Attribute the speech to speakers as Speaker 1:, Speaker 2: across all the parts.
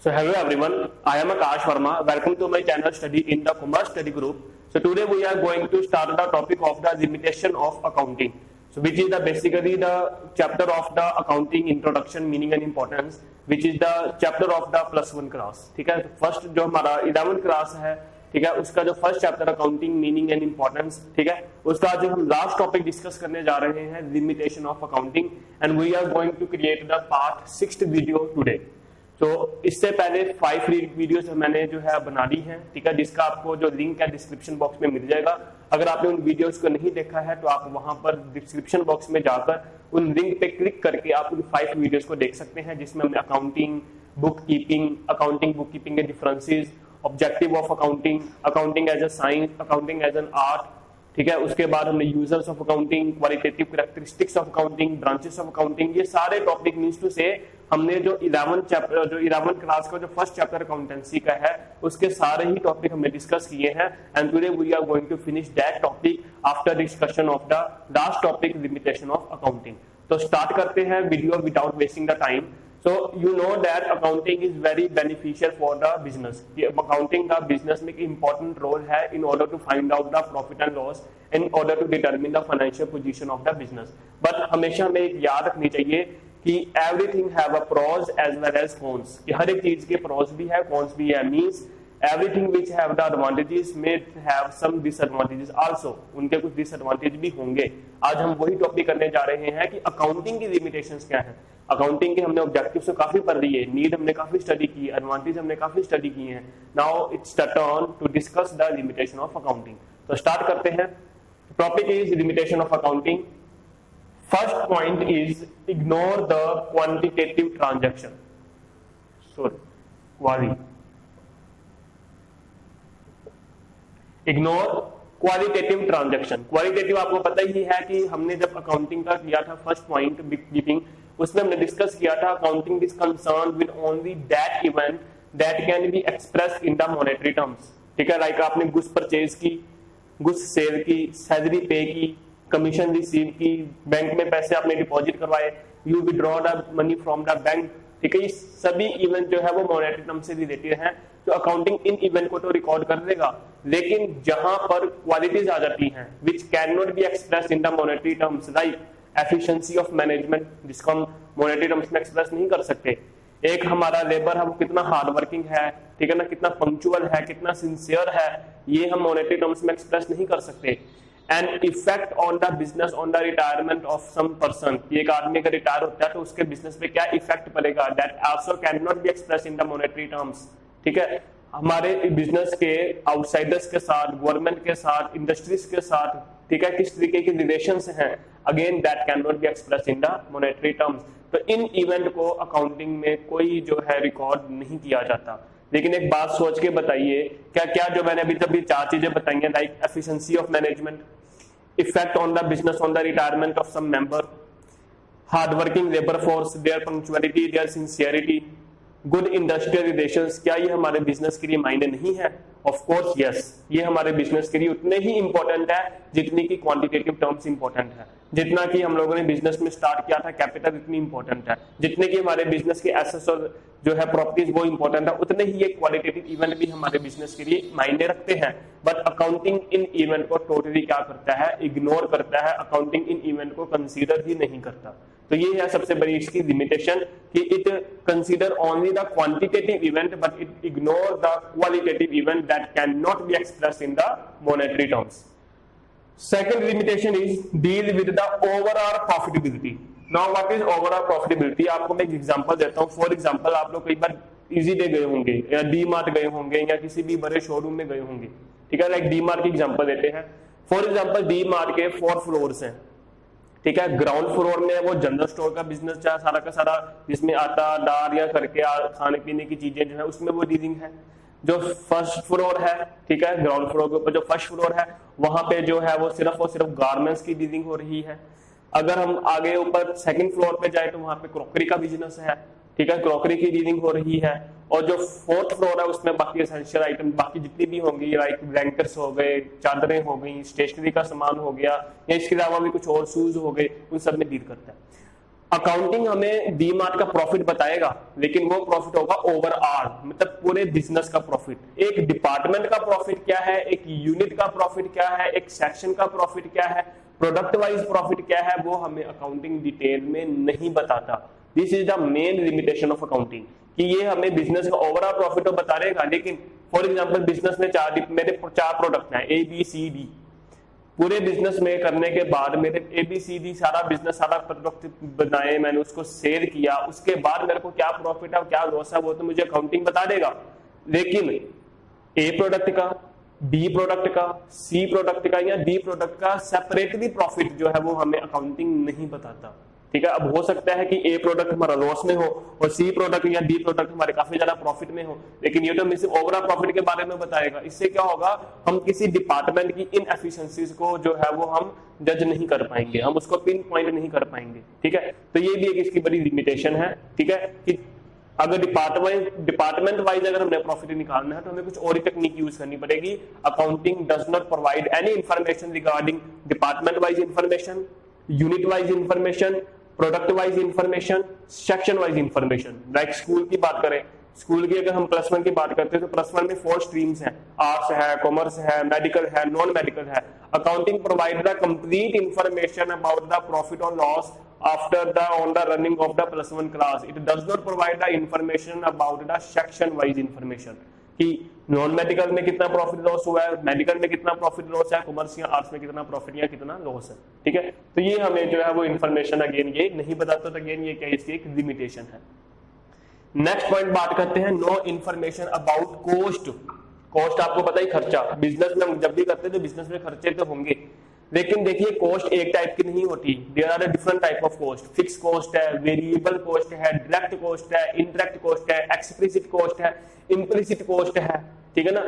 Speaker 1: So hello everyone, I am Akash Verma. Welcome to my channel Study in the Commerce Study Group. So today we are going to start the topic of the limitation of accounting. So which is the basically the chapter of the accounting introduction, meaning and importance, which is the chapter of the +1 class. ठीक है, first जो हमारा 11th class है, ठीक है, उसका जो first chapter accounting meaning and importance, ठीक है, उसका जो हम लास्ट टॉपिक डिस्कस करने जा रहे हैं limitation of accounting and we are going to create the part 6th video today. तो इससे पहले 5 फ्री वीडियोस मैंने जो है बना ली हैं, ठीक है, जिसका आपको जो लिंक है डिस्क्रिप्शन बॉक्स में मिल जाएगा. अगर आपने उन वीडियोस को नहीं देखा है तो आप वहां पर डिस्क्रिप्शन बॉक्स में जाकर उन लिंक पे क्लिक करके आप उन 5 वीडियोस को देख सकते हैं, जिसमें हमने अकाउंटिंग बुक कीपिंग के differences, objective of accounting, accounting as a science, accounting as an art, ठीक है, उसके बाद हमने users of accounting, qualitative characteristics of accounting, branches of accounting, ये सारे टॉपिक मींस टू से हमने जो 11 क्लास का जो फर्स्ट चैप्टर अकाउंटेंसी का है उसके सारे ही टॉपिक हमने डिस्कस किए हैं. And today we are going to finish that topic after discussion of the last topic limitation of accounting. तो स्टार्ट करते हैं video without wasting the time. So you know that accounting is very beneficial for the business. Accounting का business में एक important role है in order to find out the profit and loss, in order to determine the financial position of the business. But हमेशा हमें एक याद रखनी चाहिए कि everything have a pros as well as cons. कि हर एक चीज के pros भी है, cons भी है. Means everything which have the advantages may have some disadvantages also. उनके कुछ disadvantage भी होंगे. आज हम वही टॉपिक करने जा रहे हैं कि अकाउंटिंग की limitations क्या है. अकाउंटिंग के हमने ऑब्जेक्टिव्स तो काफी पढ़ लिए, नीड हमने काफी स्टडी की, एडवांटेज हमने काफी स्टडी की हैं. Now it's the turn to discuss the limitation of accounting. तो स्टार्ट करते हैं. Topic is limitation of accounting. First point is ignore the quantitative transaction. Ignore qualitative transaction. Qualitative आपको पता ही है कि हमने जब अकाउंटिंग का किया था फर्स्ट पॉइंट बुक कीपिंग, उसमें हमने डिस्कस किया था accounting is concern with only that event that can be expressed in the monetary terms. ठीक है, लाइक आपने गुड्स परचेज की, गुड्स सेल की, सैलरी पे की, कमीशन रिसीव की, बैंक में पैसे आपने डिपॉजिट करवाए, you withdraw the money from the bank. ठीक है, ये सभी इवेंट जो है वो मॉनेटरी टर्म से रिलेटेड है. तो अकाउंटिंग इन इवेंट को तो रिकॉर्ड कर देगा, लेकिन जहां पर क्वालिटीज आ जाती हैं which can not be expressed in the monetary terms, like efficiency of management, जिसको हम मॉनेटरी टर्म्स में एक्सप्रेस नहीं कर सकते. एक हमारा लेबर है वो कितना हार्ड वर्किंग है, ठीक है ना, कितना पंक्चुअल है, कितना सिंसियर है, ये हम मॉनेटरी टर्म्स में एक्सप्रेस नहीं कर सकते. And effect on the business on the retirement of some person, एक आदमी अगर रिटायर होता है तो उसके बिजनेस पे क्या इफेक्ट पड़ेगा, that also can not be express in the monetary terms. ठीक है, हमारे बिजनेस के आउटसाइडर्स के साथ, गवर्नमेंट के साथ, इंडस्ट्रीज के साथ, ठीक है, किस तरीके के रिलेशंस हैं, again that can not be express in the monetary terms. तो इन इवेंट को अकाउंटिंग में कोई जो है रिकॉर्ड नहीं किया जाता. लेकिन एक बात सोच के बताइए, क्या क्या जो मैंने अभी तक 4 चीजें बताई हैं, like efficiency of management, effect on the business on the retirement of some member, hard working labour force, their punctuality, their sincerity, good industrial relations, क्या ये हमारे बिजनेस के लिए मायने नहीं है? ऑफ कोर्स यस, ये हमारे बिजनेस के लिए उतने ही इंपॉर्टेंट है जितनी की क्वांटिटेटिव टर्म्स इंपॉर्टेंट है. जितना कि हम लोगों ने बिजनेस में स्टार्ट किया था कैपिटल इतनी इंपॉर्टेंट है, जितने की हमारे बिजनेस के एसेट्स और जो है प्रॉपर्टीज वो इंपॉर्टेंट है, उतने ही ये क्वालिटेटिव इवेंट भी हमारे बिजनेस के लिए मायने रखते हैं. बट अकाउंटिंग इन इवेंट को टोटली क्या करता है, इग्नोर करता है. अकाउंटिंग इन इवेंट को कंसीडर ही नहीं करता. तो ये है सबसे बड़ी इसकी लिमिटेशन कि it consider only the quantitative event but it ignore the qualitative event that can not be expressed in the monetary terms. Second limitation is deal with the overall profitability. Now what is overall profitability? आपको मैं एक example देता हूँ. For example आप लोग कई बार easy day गए होंगे या डी मार्ट गए होंगे या किसी भी बड़े शोरूम में गए होंगे. ठीक है, लाइक डी मार्ट की एग्जांपल देते हैं. फॉर एग्जांपल डी मार्ट के 4 फ्लोर्स हैं. ठीक है, ग्राउंड फ्लोर में वो जनरल स्टोर का बिजनेस चाहे सारा का सारा, जिसमें आटा दाल या करके खाने पीने की चीजें जो है उसमें वो डीलिंग है. जो फर्स्ट फ्लोर है, ठीक है, ग्राउंड फ्लोर के ऊपर जो फर्स्ट फ्लोर है वहां पे जो है वो सिर्फ और सिर्फ गारमेंट्स की डीलिंग हो रही है. अगर हम आगे ऊपर सेकंड फ्लोर पे जाए तो वहां पे क्रॉकरी का बिजनेस है. ठीक है, क्रॉकरी की डीलिंग हो रही है. और जो 4th फ्लोर है उसमें बाकी एसेंशियल आइटम बाकी जितनी भी होंगी, लाइक ब्लैंकेट्स हो गए, चादरें हो गई, स्टेशनरी का सामान हो गया या इसके अलावा भी कुछ और शूज हो गए, उन सब में डील करता है. अकाउंटिंग हमें डीमार्ट का प्रॉफिट बताएगा, लेकिन वो प्रॉफिट होगा ओवरऑल, मतलब पूरे बिजनेस का प्रॉफिट। एक डिपार्टमेंट का प्रॉफिट क्या है, एक यूनिट का प्रॉफिट क्या है, एक सेक्शन का प्रॉफिट क्या है, प्रोडक्ट वाइज प्रॉफिट क्या है, वो हमें अकाउंटिंग डिटेल में नहीं बताता। This is the main limitation of accounting, कि ये हमें बिजनेस का ओवरऑल प्रॉफिट तो बता देगा, लेकिन फॉर एग्जांपल बिजनेस में मेरे चार प्रोडक्ट हैं ए बी सी डी, पूरे बिजनेस में करने के बाद मेरे ABCD सारा बिजनेस सारा प्रोडक्ट बनाए, मैंने उसको सेल किया, उसके बाद मेरे को क्या प्रॉफिट है क्या लॉस है वो तो मुझे अकाउंटिंग बता देगा, लेकिन A प्रोडक्ट का, B प्रोडक्ट का, C प्रोडक्ट का या D प्रोडक्ट का सेपरेटली प्रॉफिट जो है वो हमें अकाउंटिंग नहीं बताता। ठीक है, अब हो सकता है कि A प्रोडक्ट हमारा लॉस में हो और C प्रोडक्ट या D प्रोडक्ट हमारे काफी ज्यादा प्रॉफिट में हो, लेकिन ये तो हमें सिर्फ ओवरऑल प्रॉफिट के बारे में बताएगा। इससे क्या होगा, हम किसी डिपार्टमेंट की इनएफिशिएंसीज को जो है वो हम जज नहीं कर पाएंगे, हम उसको पिन पॉइंट नहीं कर पाएंगे। ठीक है, तो ये भी एक इसकी बड़ी लिमिटेशन है। ठीक है, कि अगर डिपार्टमेंट वाइज अगर हमने प्रॉफिट निकालना है तो हमें कुछ और ही टेक्निक यूज करनी पड़ेगी। Accounting does not provide any information regarding department wise information, unit wise information, product wise information, section wise information. Like school की बात करें, स्कूल की अगर हम +1 की बात करते हैं तो +1 में 4 स्ट्रीम्स हैं, आर्ट्स है, कॉमर्स है, मेडिकल है, नॉन मेडिकल है। Accounting provide the complete information about the profit और loss after the on the running of the +1 class. It does not provide the information about the section wise information, कि non medical में कितना profit loss हुआ है, medical में कितना profit loss है, commerce या आर्ट्स में कितना प्रॉफिट या कितना लॉस है। ठीक है, तो ये हमें जो है वो इंफॉर्मेशन अगेन ये नहीं बताता, तो अगेन ये क्या इसकी एक लिमिटेशन है। नेक्स्ट पॉइंट बात करते हैं, no information about cost. Cost आपको पता ही खर्चा, बिजनेस में हम जब भी करते हैं तो बिजनेस में खर्चे तो होंगे, लेकिन देखिए कॉस्ट एक टाइप की नहीं होती। There are different type of cost. Fix cost है, वेरिएबल कॉस्ट है, डायरेक्ट कॉस्ट है, इनडायरेक्ट कॉस्ट है, एक्सप्लिसिट कॉस्ट है, इम्प्लिसिट कॉस्ट है। ठीक है ना,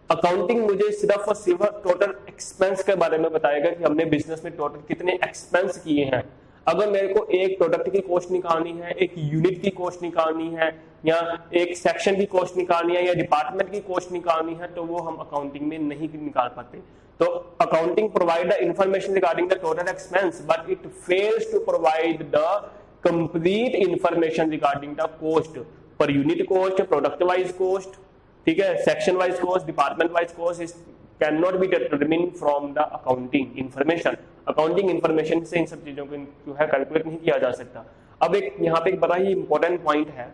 Speaker 1: अकाउंटिंग मुझे सिर्फ और सिर्फ टोटल एक्सपेंस के बारे में बताएगा कि हमने बिजनेस में टोटल कितने एक्सपेंस किए हैं। अगर मेरे को एक प्रोडक्ट की कॉस्ट निकालनी है, एक यूनिट की कॉस्ट निकालनी है, या एक सेक्शन की कॉस्ट निकालनी है, या डिपार्टमेंट की कॉस्ट निकालनी है, तो वो हम अकाउंटिंग में नहीं निकाल पाते। तो accounting provide the information regarding the total expense, but it fails to provide the complete information regarding the cost, per unit cost, product wise cost, ठीक है, section wise cost, department wise cost is can not be determined from the accounting information. Accounting information से इन सब चीजों को जो है calculate नहीं किया जा सकता। अब एक यहाँ पे एक बड़ा ही इंपॉर्टेंट पॉइंट है,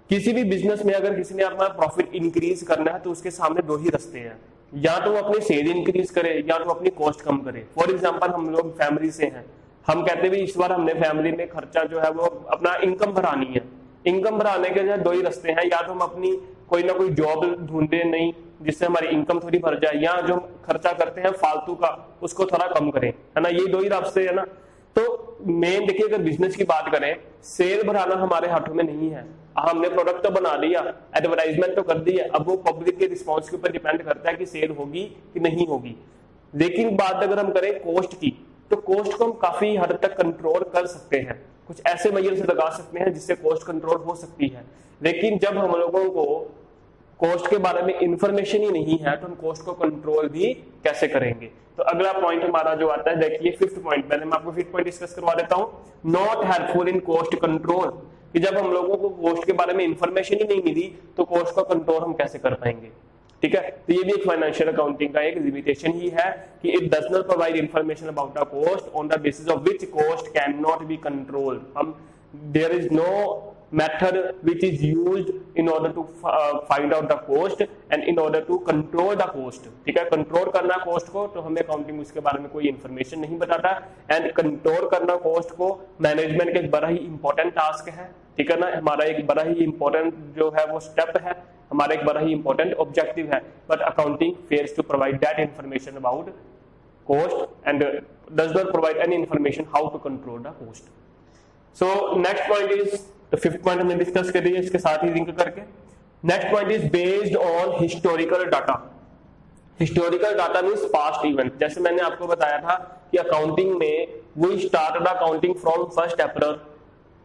Speaker 1: किसी भी बिजनेस में अगर किसी ने अपना प्रॉफिट इंक्रीज करना है तो उसके सामने दो ही रास्ते हैं, या तो वो अपनी सेल इंक्रीज करे या तो अपनी कॉस्ट कम करे। फॉर एग्जांपल हम लोग फैमिली से हैं, हम कहते हैं इस बार हमने फैमिली में खर्चा जो है वो अपना इनकम बढ़ानी है। इनकम बढ़ाने के जो दो ही रास्ते हैं, या तो हम अपनी कोई ना कोई जॉब ढूंढे नहीं जिससे हमारी इनकम थोड़ी बढ़ जाए, या जो खर्चा करते हैं फालतू का उसको थोड़ा कम करें, है ना। ये दो ही रास्ते है ना। तो मेन देखिए, अगर बिजनेस की बात करें, सेल बढ़ाना हमारे हाथों में नहीं है। हमने प्रोडक्ट तो बना लिया, एडवर्टाइजमेंट तो कर दी है, अब वो पब्लिक के रिस्पॉन्स के ऊपर डिपेंड करता है कि सेल होगी कि नहीं होगी। लेकिन बात अगर हम करें कॉस्ट की, तो कॉस्ट को हम काफी हद तक कंट्रोल कर सकते हैं, कुछ ऐसे मेजर से लगा सकते हैं जिससे कॉस्ट कंट्रोल हो सकती है। लेकिन जब हम लोगों को कॉस्ट के बारे में इंफॉर्मेशन ही नहीं है तो हम कॉस्ट को कंट्रोल भी कैसे करेंगे। तो अगला पॉइंट हमारा जो आता है, देखिए फिफ्थ पॉइंट, पहले मैं आपको फिफ्थ पॉइंट डिस्कस करवा देता हूं, not helpful in cost control, कि जब हम लोगों को कॉस्ट के बारे में इंफॉर्मेशन ही नहीं मिली तो कॉस्ट का कंट्रोल हम कैसे कर पाएंगे। ठीक है, तो ये भी एक फाइनेंशियल अकाउंटिंग का एक लिमिटेशन ही है कि it does not provide information about the cost on the basis of which cost can not be controlled. हम there is no method which is used in order to find out the cost and in order to control the cost। ठीक है, control करना cost को तो हमें accounting उसके बारे में कोई इंफॉर्मेशन नहीं बताता, एंड कंट्रोल करना कॉस्ट को मैनेजमेंट का एक बड़ा ही इंपॉर्टेंट टास्क है। ठीक है ना, हमारा एक बड़ा ही इंपॉर्टेंट जो है वो स्टेप है, हमारा एक बड़ा ही इंपॉर्टेंट ऑब्जेक्टिव है, but accounting fails to provide that information about cost and does not provide any information how to control the cost. So next point is, तो फिफ्थ पॉइंट हमने डिस्कस कर दिया इसके साथ ही लिंक करके। Next point is based on historical data. Historical data means past event. जैसे मैंने आपको बताया था कि अकाउंटिंग में we started accounting from 1 April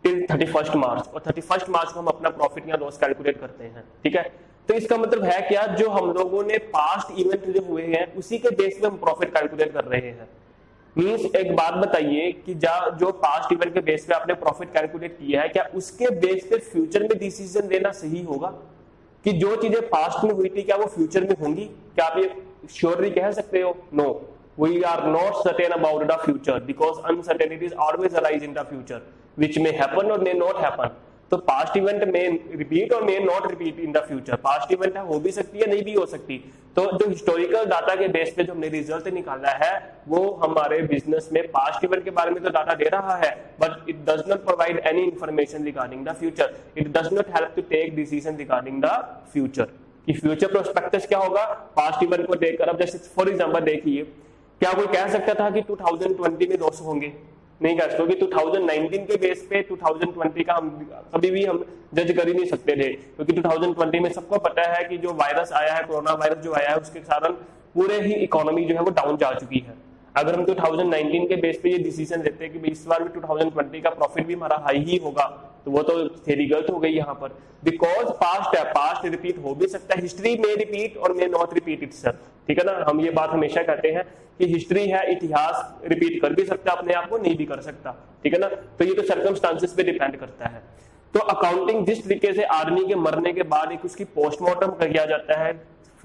Speaker 1: till 31 मार्च, और 31 मार्च को हम अपना प्रॉफिट या लॉस कैलकुलेट करते हैं। ठीक है, तो इसका मतलब है क्या, जो हम लोगों ने पास्ट इवेंट जो हुए हैं उसी के बेस पे हम प्रॉफिट कैलकुलेट कर रहे हैं। मींस एक बात बताइए कि जो पास्ट इवेंट के बेस पे आपने प्रॉफिट कैलकुलेट किया है, क्या उसके बेस पे फ्यूचर में डिसीजन लेना सही होगा कि जो चीजें पास्ट में हुई थी क्या वो फ्यूचर में होंगी? क्या आप ये श्योरली कह सकते हो? No, we are not certain about the future because uncertainties always arise in the future which may happen और मे नॉट हैपन। तो पास्ट इवेंट में रिपीट और may not repeat in the future. Past event हो भी सकती है, नहीं भी हो सकती। तो जो हिस्टोरिकल डाटा के बेस पे जो हमने रिजल्ट निकाला है वो हमारे बिजनेस में पास्ट इवेंट के बारे में तो डाटा दे रहा है, but it does not provide any information regarding the future. It does not help to take decision regarding the future कि फ्यूचर प्रोस्पेक्टस क्या होगा पास्ट इवेंट को देखकर। अब जैसे फॉर एग्जांपल देखिए, क्या कोई कह सकता था कि 2020 में 200 होंगे? नहीं कह सकते, क्योंकि 2019 के बेस पे 2020 का हम कभी भी हम जज कर ही नहीं सकते थे, क्योंकि 2020 में सबको पता है कि जो वायरस आया है, कोरोना वायरस जो आया है, उसके कारण पूरे ही इकोनॉमी जो है वो डाउन जा चुकी है। अगर हम 2019 के बेस पे ये डिसीजन लेते हैं कि इस बार भी 2020 का प्रॉफिट भी हमारा हाई ही होगा, तो वो तो थ्योरी गलत हो गई यहाँ पर। बिकॉज पास्ट है, पास्ट रिपीट हो भी सकता है, हिस्ट्री में रिपीट और मे नॉट रिपीट इटसेल्फ, ठीक है ना। हम ये बात हमेशा कहते हैं कि हिस्ट्री है, इतिहास रिपीट कर भी सकता है अपने आप को, नहीं भी कर सकता, ठीक है ना। तो ये तो सर्कमस्टांसेस पे डिपेंड करता है। तो अकाउंटिंग जिस तरीके से आदमी के मरने के बाद एक उसकी पोस्टमार्टम किया जाता है,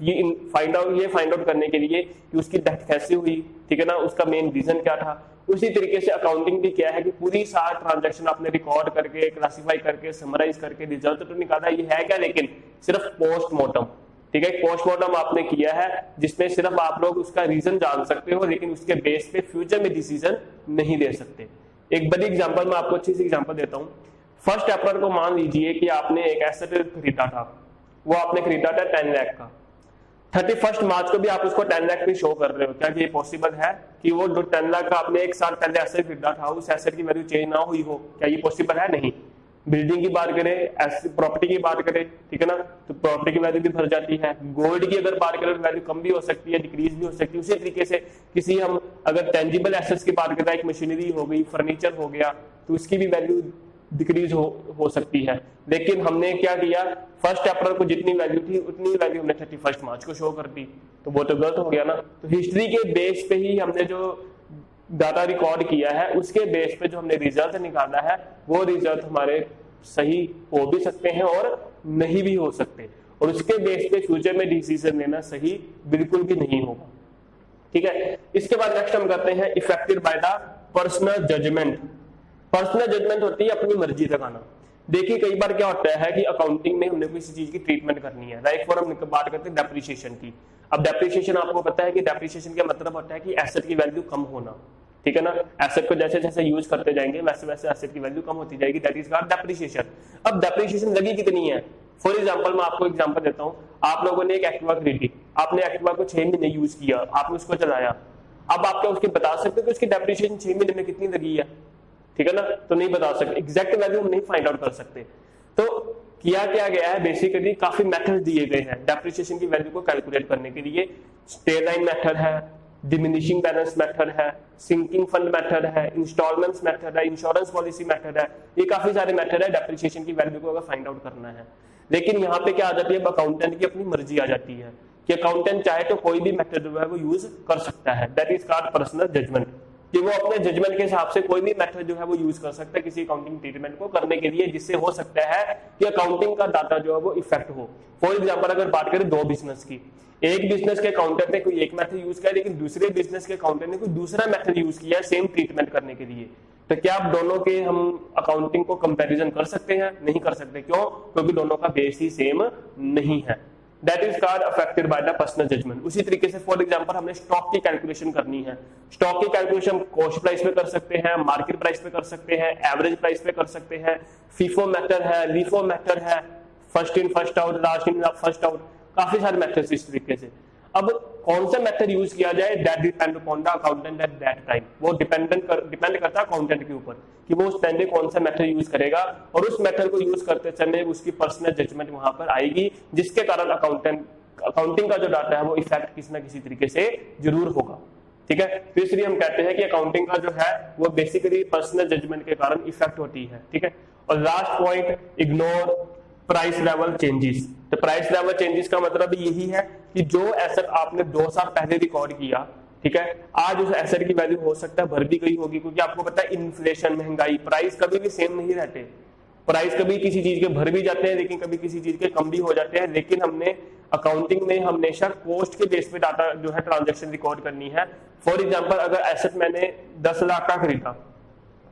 Speaker 1: ये फाइंड आउट करने के लिए कि उसकी डेथ कैसे हुई, ठीक है ना, उसका मेन रीजन क्या था, उसी तरीके से अकाउंटिंग भी क्या है कि पूरी सारी ट्रांजैक्शन आपने रिकॉर्ड करके, क्लासिफाई करके, समराइज करके रिजल्ट तो निकाला, ये है क्या, लेकिन सिर्फ पोस्टमार्टम, ठीक है। पोस्टमार्टम आपने किया है जिसमें सिर्फ आप लोग उसका रीजन जान सकते हो, लेकिन उसके बेस पे फ्यूचर में डिसीजन नहीं ले सकते। एक बड़ी एग्जांपल मैं आपको अच्छी सी एग्जांपल देता हूँ। 1 अप्रैल को मान लीजिए कि आपने एक एसेट खरीदा था, वो आपने खरीदा था 10 लाख का। 31 मार्च को भी आप उसको 10 लाख पे शो कर रहे हो। क्या ये पॉसिबल है कि वो जो 10 लाख का आपने एक साल पहले एसेट खरीदा था, उस एसेट की वैल्यू चेंज ना हुई हो? क्या ये पॉसिबल है? नहीं। बिल्डिंग की बात करें, प्रॉपर्टी की बात करें, ठीक है ना, तो प्रॉपर्टी की वैल्यू भी बढ़ जाती है। गोल्ड की अगर बात करें तो वैल्यू कम भी हो सकती है, डिक्रीज भी हो सकती है। उसी तरीके से किसी हम अगर टेंजिबल एसेट्स की बात करें, एक मशीनरी हो गई, फर्नीचर हो गया, तो उसकी भी वैल्यू डिक्रीज हो सकती है। लेकिन हमने क्या किया, 1 अप्रैल को जितनी वैल्यू थी उतनी वैल्यू हमने 31 मार्च को शो कर दी, तो वो तो गलत हो गया ना। तो हिस्ट्री के बेस पे ही हमने जो डाटा रिकॉर्ड किया है, उसके बेस पे जो हमने रिजल्ट निकाला है, वो रिजल्ट हमारे सही हो भी सकते हैं और नहीं भी हो सकते, और उसके बेस पे फ्यूचर में डिसीजन लेना सही बिल्कुल भी नहीं होगा, ठीक है। इसके बाद नेक्स्ट हम करते हैं affected by the personal judgement. Personal judgement होती है अपनी मर्जी लगाना। देखिए कई बार क्या होता है कि अकाउंटिंग में हमने किसी चीज की ट्रीटमेंट करनी है, लाइक फॉर हम बात करते हैं डेप्रिसिएशन की। अब डेप्रिसिएशन आपको पता है कि डेप्रिसिएशन का मतलब होता है कि एसेट की वैल्यू कम होना, ठीक है ना। एसेट को जैसे जैसे यूज करते जाएंगे वैसे वैसे एसेट की वैल्यू कम होती जाएगी, दैट इज कॉल्ड डेप्रिसिएशन। अब डेप्रिसिएशन लगी कितनी है? फॉर एग्जांपल मैं आपको एग्जांपल देता हूं, आप लोगों ने एक एक्टिवा खरीदी, आपने एक्टिवा को 6 महीने यूज किया, आपने उसको चलाया। अब आप क्या उसकी बता सकते हो कि उसकी डेप्रिसिएशन 6 महीने में कितनी लगी है, ठीक है ना? तो नहीं बता सकते, एग्जैक्ट वैल्यू हम नहीं फाइंड आउट कर सकते। तो किया क्या गया है, बेसिकली काफी मेथड दिए गए हैं डेप्रिसिएशन की वैल्यू को कैलकुलेट करने के लिए। स्ट्रेट लाइन मेथड है, डिमिनिशिंग बैलेंस मेथड है, सिंकिंग फंड मेथड है, इंस्टॉलमेंट्स मेथड है, इंश्योरेंस पॉलिसी मेथड है। ये काफी सारे मेथड है डेप्रिसिएशन की वैल्यू को अगर फाइंड आउट करना है। लेकिन यहाँ पे क्या आ जाती है, अकाउंटेंट की अपनी मर्जी आ जाती है कि अकाउंटेंट चाहे तो कोई भी मेथड जो है वो यूज कर सकता है। That is called personal judgement, कि वो अपने जजमेंट के हिसाब से कोई भी मेथड जो है वो यूज कर सकता है किसी अकाउंटिंग ट्रीटमेंट को करने के लिए, जिससे हो सकता है कि अकाउंटिंग का डाटा जो है वो इफेक्ट हो। फॉर एग्जांपल अगर बात करें 2 बिजनेस की, एक बिजनेस के अकाउंटेंट ने कोई एक मेथड यूज किया, लेकिन दूसरे बिजनेस के अकाउंटेंट ने कोई दूसरा मेथड यूज किया सेम ट्रीटमेंट करने के लिए, तो क्या आप दोनों के हम अकाउंटिंग को कंपैरिजन कर सकते हैं? नहीं कर सकते। क्यों? क्योंकि दोनों का बेस ही सेम नहीं है। That is called affected by the personal judgment। उसी तरीके से फॉर एग्जांपल हमने स्टॉक की कैलकुलेशन करनी है, स्टॉक की कैलकुलेशन कॉस्ट प्राइस पे कर सकते हैं, मार्केट प्राइस पे कर सकते हैं, एवरेज प्राइस पे कर सकते हैं, फीफो मेथड है, लीफो मेथड है, first in first out, last in first out, काफी सारे मेथड्स इस तरीके से। अब कौन सा मेथड यूज किया जाए, that depend upon the accountant at that time. वो डिपेंड करता है अकाउंटेंट के ऊपर कि वो उस टाइम पे कौन सा मेथड यूज करेगा, और उस मेथड को यूज करते समय उसकी पर्सनल जजमेंट वहां पर आएगी, जिसके कारण अकाउंटिंग का जो डाटा है वो इफेक्ट किसी ना किसी तरीके से जरूर होगा, ठीक है। तो इसलिए हम कहते हैं कि अकाउंटिंग का जो है वो बेसिकली पर्सनल जजमेंट के कारण इफेक्ट होती है, ठीक है। और last point, ignore price level changes. तो प्राइस लेवल चेंजेस का मतलब यही है कि जो एसेट आपने 2 साल पहले रिकॉर्ड किया, ठीक है। आज उस एसेट की वैल्यू हो सकता है बढ़ भी गई होगी, क्योंकि आपको पता है इन्फ्लेशन, महंगाई, प्राइस कभी भी सेम नहीं रहते। प्राइस कभी किसी चीज के बढ़ भी जाते हैं, लेकिन कभी किसी चीज के कम भी हो जाते हैं। लेकिन हमने अकाउंटिंग में हमेशा कॉस्ट के बेस पे डाटा जो है ट्रांजैक्शन रिकॉर्ड करनी है। फॉर एग्जांपल अगर एसेट मैंने 10 लाख का खरीदा,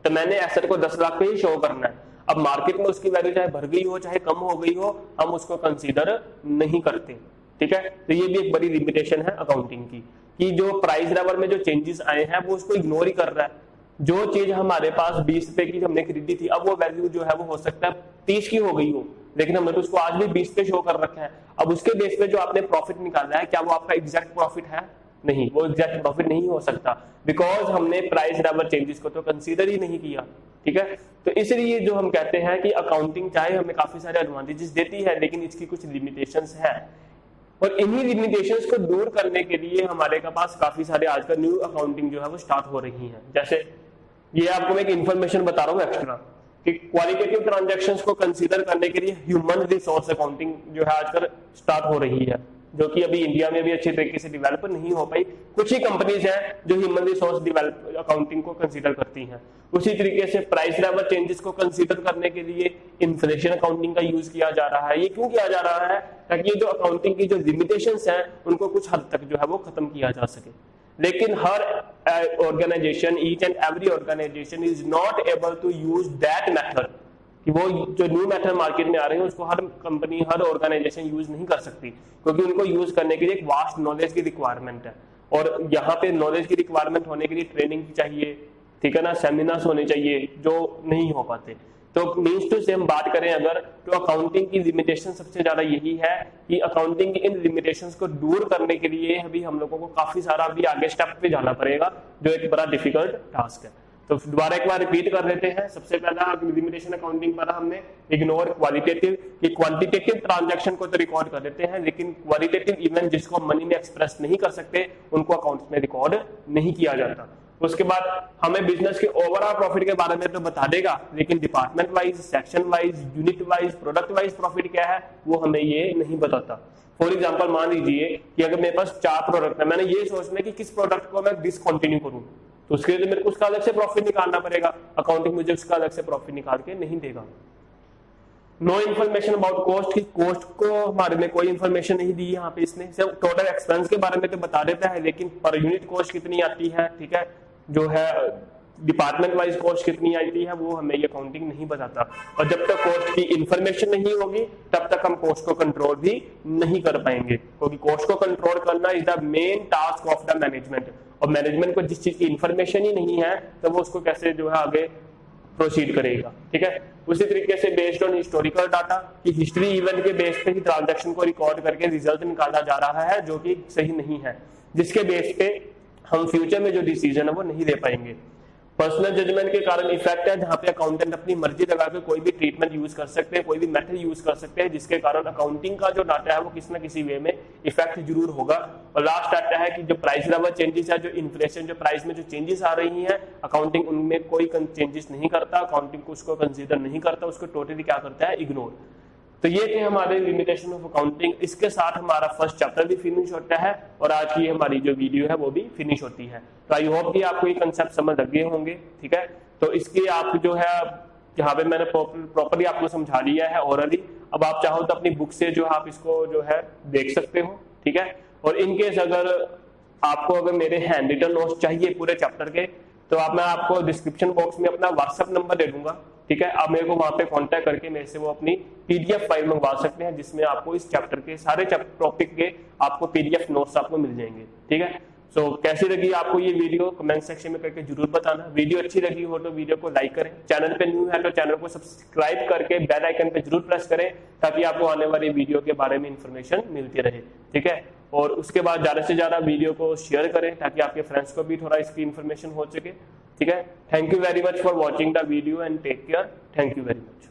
Speaker 1: तो मैंने एसेट को 10 लाख पे ही शो करना है। अब मार्केट में उसकी वैल्यू चाहे बढ़ गई हो चाहे कम हो गई हो, हम उसको कंसीडर नहीं करते, ठीक है। तो ये भी एक बड़ी लिमिटेशन है अकाउंटिंग की, कि जो प्राइस लेवल में जो चेंजेस आए हैं वो उसको इग्नोर ही कर रहा है। जो चीज हमारे पास 20 रुपए की हमने खरीदी थी, अब वो वैल्यू जो है वो हो सकता है 30 की हो गई हो, लेकिन हमने तो उसको आज भी 20 पे शो कर रखा है। अब उसके बेस पे जो आपने प्रॉफिट निकाला है, क्या वो आपका एग्जैक्ट प्रॉफिट है? नहीं, वो एग्जैक्ट प्रॉफिट नहीं हो सकता, बिकॉज हमने प्राइस लेवल चेंजेस को तो कंसीडर ही नहीं किया, ठीक है। तो इसलिए जो हम कहते हैं कि अकाउंटिंग चाहे हमें काफी सारे एडवांटेजेस देती है, लेकिन इसकी कुछ लिमिटेशंस हैं, और इन्हीं लिमिटेशंस को दूर करने के लिए हमारे पास काफी सारे आजकल न्यू अकाउंटिंग जो है वो स्टार्ट हो रही है। जैसे ये आपको मैं एक इन्फॉर्मेशन बता रहा हूँ एक्स्ट्रा, कि क्वालिटेटिव ट्रांजैक्शंस को कंसीडर करने के लिए ह्यूमन रिसोर्स अकाउंटिंग जो है आजकल स्टार्ट हो रही है, जो कि अभी इंडिया में भी अच्छे तरीके से डेवलप नहीं हो पाई। कुछ ही कंपनीज हैं जो ह्यूमन रिसोर्स डेवलप अकाउंटिंग को कंसीडर करती हैं। उसी तरीके से प्राइस लेवल चेंजेस को कंसीडर करने के लिए इन्फ्लेशन अकाउंटिंग का यूज किया जा रहा है। ये क्यों किया जा रहा है? ताकि ये जो अकाउंटिंग की जो लिमिटेशंस हैं उनको कुछ हद तक जो है वो खत्म किया जा सके। लेकिन हर organisation, each and every organisation is not able to use that method, कि वो जो न्यू मेथड मार्केट में आ रहे हैं उसको हर कंपनी, हर ऑर्गेनाइजेशन यूज नहीं कर सकती, क्योंकि उनको यूज करने के लिए एक वास्ट नॉलेज की रिक्वायरमेंट है। और यहाँ पे नॉलेज की रिक्वायरमेंट होने के लिए ट्रेनिंग चाहिए, ठीक है ना, सेमिनार्स होने चाहिए, जो नहीं हो पाते। तो मीन्स टू से हम बात करें अगर, तो अकाउंटिंग की लिमिटेशन सबसे ज्यादा यही है कि अकाउंटिंग की इन लिमिटेशंस को दूर करने के लिए अभी हम लोगों को काफी सारा अभी आगे स्टेप पे जाना पड़ेगा, जो एक बड़ा डिफिकल्ट टास्क है। तो दोबारा एक बार रिपीट कर लेते हैं। सबसे पहला लिमिटेशन अकाउंटिंग पर हमने इग्नोर क्वालिटेटिव, कि क्वांटिटेटिव ट्रांजैक्शन को तो रिकॉर्ड कर देते हैं, लेकिन क्वालिटेटिव इवेंट जिसको हम मनी में एक्सप्रेस नहीं कर सकते उनको अकाउंट्स में रिकॉर्ड नहीं किया जाता। उसके बाद हमें बिजनेस के ओवरऑल प्रॉफिट के बारे में तो बता देगा, लेकिन department wise, section wise, unit wise, product wise profit क्या है वो हमें ये नहीं बताता। फॉर एग्जांपल मान लीजिए कि अगर मेरे पास 4 प्रोडक्ट है, मैंने ये सोचना है कि किस प्रोडक्ट को मैं डिसकंटिन्यू करूं, तो उसके लिए मेरे को उसका अलग से प्रॉफिट निकालना पड़ेगा। अकाउंटिंग मुझे उसका अलग से प्रॉफिट निकाल के नहीं देगा। नो इन्फॉर्मेशन अबाउट कॉस्ट, की कॉस्ट को हमारे में कोई इन्फॉर्मेशन नहीं दी यहाँ पे इसने। सिर्फ टोटल एक्सपेंस के बारे में तो बता देता है, लेकिन पर यूनिट कॉस्ट कितनी आती है, ठीक है, जो है डिपार्टमेंट वाइज कॉस्ट कितनी आती है वो हमें ये अकाउंटिंग नहीं बताता। और जब तक कॉस्ट की इंफॉर्मेशन नहीं होगी तब तक हम कॉस्ट को कंट्रोल भी नहीं कर पाएंगे, क्योंकि कॉस्ट को कंट्रोल करना is the main task of the management. और मैनेजमेंट को जिस चीज की इंफॉर्मेशन ही नहीं है तो वो उसको कैसे जो है आगे प्रोसीड करेगा, ठीक है। उसी तरीके से बेस्ड ऑन हिस्टोरिकल डाटा, कि हिस्ट्री इवेंट के बेस पे ही ट्रांजैक्शन को रिकॉर्ड करके रिजल्ट निकाला जा रहा है, जो कि सही नहीं है, जिसके बेस पे हम फ्यूचर में जो डिसीजन है वो नहीं ले पाएंगे। पर्सनल जजमेंट के कारण इफेक्ट है, जहां पे अकाउंटेंट अपनी मर्जी लगा के कोई भी ट्रीटमेंट यूज कर सकते हैं, कोई भी मेथड यूज कर सकते हैं, जिसके कारण अकाउंटिंग का जो डाटा है वो किसी ना किसी वे में इफेक्ट जरूर होगा। और लास्ट आता है कि जो प्राइस लेवल चेंजेस है, जो इन्फ्लेशन, जो प्राइस में जो चेंजेस आ रही हैं, अकाउंटिंग उनमें कोई चेंजेस नहीं करता, अकाउंटिंग को उसको कंसीडर नहीं करता, उसको टोटली क्या करता है, इग्नोर। तो ये थे हमारे लिमिटेशन ऑफ अकाउंटिंग। इसके साथ हमारा फर्स्ट चैप्टर भी फिनिश होता है और आज की हमारी जो वीडियो है वो भी फिनिश होती है। तो आई होप कि आपको ये कंसेप्ट समझ लग गए होंगे, ठीक है। तो इसके आप जो है यहाँ पे मैंने प्रॉपरली आपको समझा दिया है ओरली। अब आप चाहो तो अपनी बुक से जो आप इसको जो है देख सकते हो, ठीक है। और इनकेस अगर आपको अगर मेरे हैंड रिटन नोट्स चाहिए पूरे चैप्टर के, तो मैं आपको डिस्क्रिप्शन बॉक्स में अपना व्हाट्सएप नंबर दे दूंगा, ठीक है। आप मेरे को वहां पे कांटेक्ट करके मेरे से वो अपनी पीडीएफ फाइल मंगवा सकते हैं, जिसमें आपको इस चैप्टर के सारे टॉपिक के आपको पीडीएफ नोट्स आपको मिल जाएंगे, ठीक है। सो कैसी लगी आपको ये वीडियो कमेंट सेक्शन में करके जरूर बताना। वीडियो अच्छी लगी हो तो वीडियो को लाइक करें, चैनल पे न्यू है तो चैनल को सब्सक्राइब करके बेल आइकन पे जरूर प्रेस करें, ताकि आपको आने वाली वीडियो के बारे में इंफॉर्मेशन मिलती रहे, ठीक है। और उसके बाद ज्यादा से ज्यादा वीडियो को शेयर करें, ताकि आपके फ्रेंड्स को भी थोड़ा इसकी इंफॉर्मेशन हो सके, ठीक है। Thank you very much for watching the video and take care. Thank you very much.